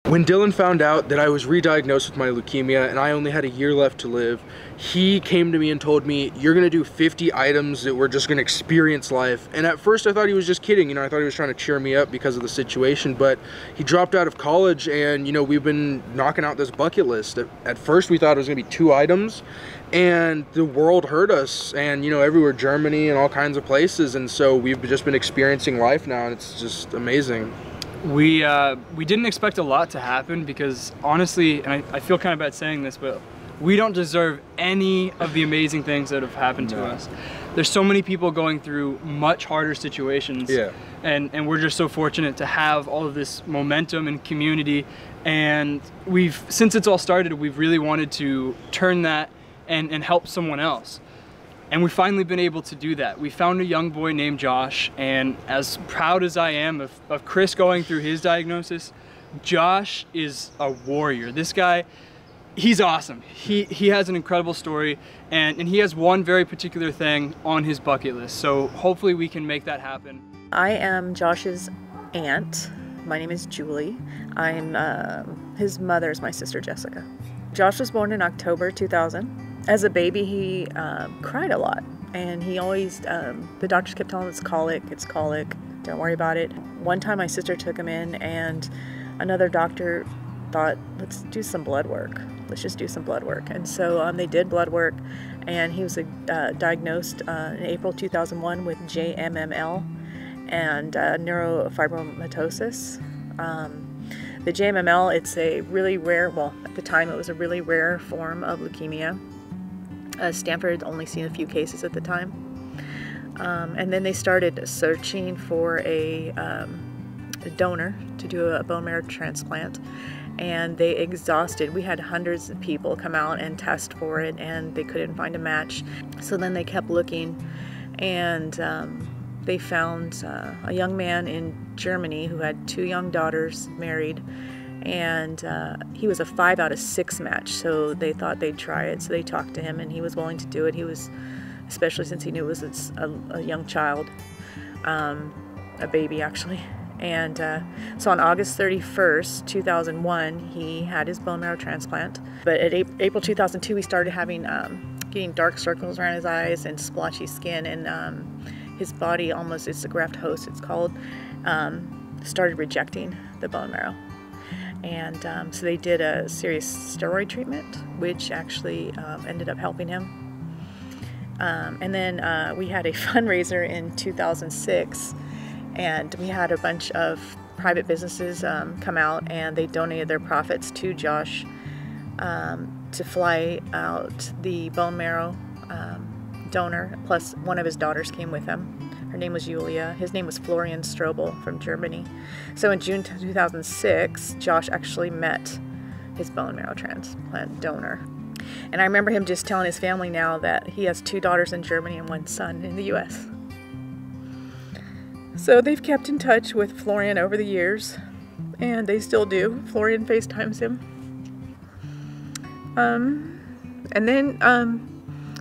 When Dylan found out that I was re-diagnosed with my leukemia and I only had a year left to live, he came to me and told me, you're gonna do 50 items that we're just gonna experience life. And at first I thought he was just kidding, I thought he was trying to cheer me up because of the situation, but he dropped out of college and we've been knocking out this bucket list. At first we thought it was gonna be 2 items, and the world heard us, and everywhere, Germany and all kinds of places, and so we've just been experiencing life now, and it's just amazing. We didn't expect a lot to happen because honestly, and I feel kind of bad saying this, but we don't deserve any of the amazing things that have happened to us. There's so many people going through much harder situations, and we're just so fortunate to have all of this momentum and community, and since it's all started, we've really wanted to turn that and help someone else. And we've finally been able to do that. We found a young boy named Josh, and as proud as I am of Chris going through his diagnosis, Josh is a warrior. This guy, he's awesome. He has an incredible story, and he has one very particular thing on his bucket list. So hopefully we can make that happen. I am Josh's aunt. My name is Julie. I'm his mother is my sister Jessica. Josh was born in October 2000. As a baby, he cried a lot, and he always, the doctors kept telling him it's colic, don't worry about it. One time my sister took him in, and another doctor thought, let's do some blood work. Let's just do some blood work. And so they did blood work, and he was diagnosed in April 2001 with JMML and neurofibromatosis. The JMML, it's a really rare, well, at the time it was a really rare form of leukemia. Stanford only seen a few cases at the time. And then they started searching for a donor to do a bone marrow transplant. And they exhausted, we had hundreds of people come out and test for it, and they couldn't find a match. So then they kept looking, and they found a young man in Germany who had 2 young daughters, married, and he was a 5 out of 6 match, so they thought they'd try it. So they talked to him, and he was willing to do it. He was, especially since he knew it was a young child, a baby actually. And so on August 31st, 2001, he had his bone marrow transplant. But at April 2002, he started having getting dark circles around his eyes and splotchy skin, and his body almost, it's a graft host it's called, started rejecting the bone marrow. And so they did a serious steroid treatment, which actually ended up helping him. And then we had a fundraiser in 2006, and we had a bunch of private businesses come out, and they donated their profits to Josh to fly out the bone marrow donor, plus one of his daughters came with him. Her name was Julia. His name was Florian Strobel from Germany. So in June 2006, Josh actually met his bone marrow transplant donor. And I remember him just telling his family now that he has 2 daughters in Germany and 1 son in the US. So they've kept in touch with Florian over the years, and they still do. Florian FaceTimes him. And then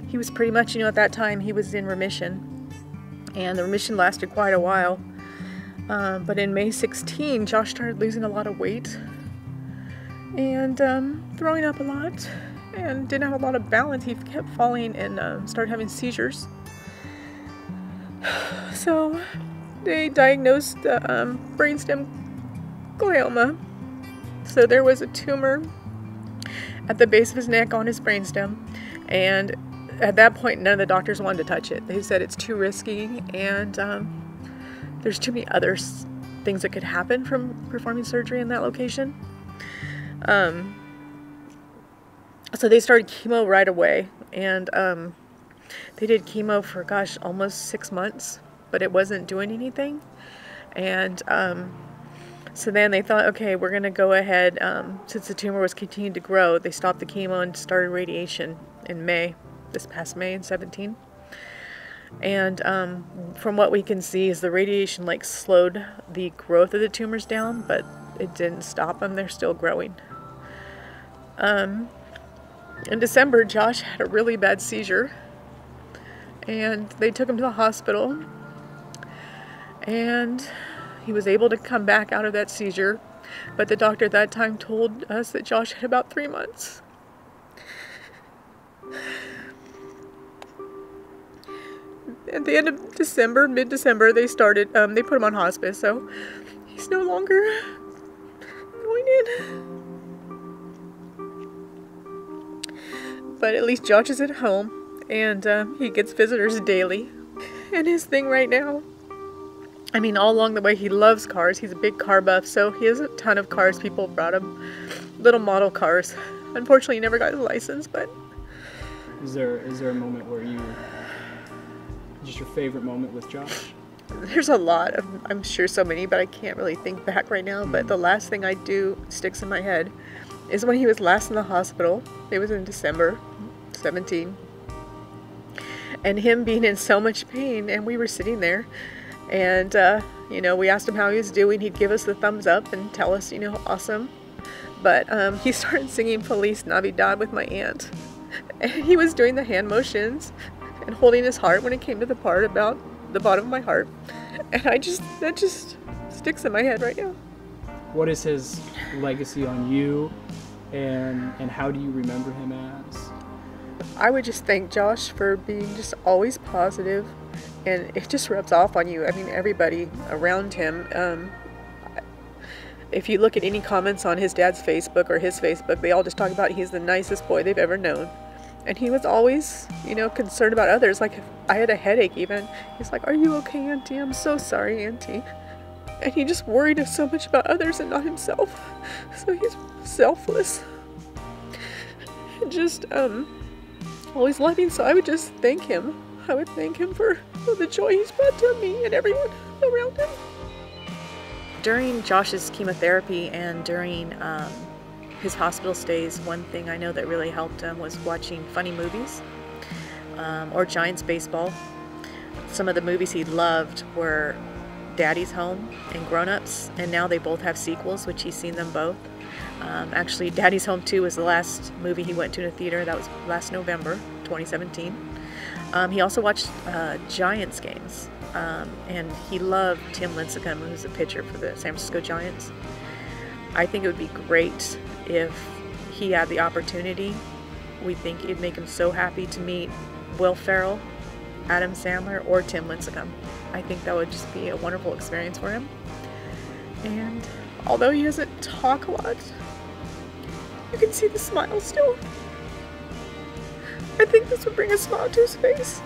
he was pretty much, at that time he was in remission. And the remission lasted quite a while. But in May 16, Josh started losing a lot of weight and throwing up a lot, and didn't have a lot of balance. He kept falling and started having seizures. So they diagnosed brainstem glioma. So there was a tumor at the base of his neck on his brainstem, and at that point, none of the doctors wanted to touch it. They said it's too risky, and there's too many other things that could happen from performing surgery in that location. So they started chemo right away, and they did chemo for, gosh, almost 6 months, but it wasn't doing anything. And so then they thought, okay, we're going to go ahead, since the tumor was continuing to grow, they stopped the chemo and started radiation in May. This past May in 17. And from what we can see is the radiation slowed the growth of the tumors down, but it didn't stop them. They're still growing. In December, Josh had a really bad seizure, and they took him to the hospital, and he was able to come back out of that seizure But the doctor at that time told us that Josh had about 3 months. At the end of December, mid-December, they put him on hospice, so he's no longer going in. But at least Josh is at home, and he gets visitors daily. And his thing right now, I mean, all along the way, he loves cars. He's a big car buff, so he has a ton of cars. People brought him little model cars. Unfortunately, he never got his license, but... Is there a moment where just your favorite moment with Josh? There's a lot of, I'm sure so many, but I can't really think back right now. But the last thing I do sticks in my head is when he was last in the hospital. It was in December 17. And him being in so much pain, and we were sitting there, and you know, we asked him how he was doing. He'd give us the thumbs up and tell us, you know, awesome. But he started singing Feliz Navidad with my aunt, and he was doing the hand motions and holding his heart when it came to the part about the bottom of my heart, and that just sticks in my head right now. What is his legacy on you, and how do you remember him as? I would just thank Josh for being just always positive, and it just rubs off on you. I mean, everybody around him. If you look at any comments on his dad's Facebook or his Facebook, they all just talk about he's the nicest boy they've ever known. And he was always, you know, concerned about others. Like if I had a headache even, he's like, "Are you okay, Auntie? I'm so sorry, Auntie." And he just worried so much about others and not himself. So he's selfless. Just, always loving. So I would just thank him. I would thank him for the joy he's brought to me and everyone around him. During Josh's chemotherapy and during his hospital stays, one thing I know that really helped him was watching funny movies or Giants baseball. Some of the movies he loved were Daddy's Home and Grown Ups, and now they both have sequels, which he's seen them both. Actually, Daddy's Home 2 was the last movie he went to in a theater. That was last November 2017. He also watched Giants games, and he loved Tim Lincecum, who's a pitcher for the San Francisco Giants. I think it would be great if he had the opportunity. We think it'd make him so happy to meet Will Ferrell, Adam Sandler, or Tim Lincecum. I think that would just be a wonderful experience for him. And although he doesn't talk a lot, you can see the smile still. I think this would bring a smile to his face.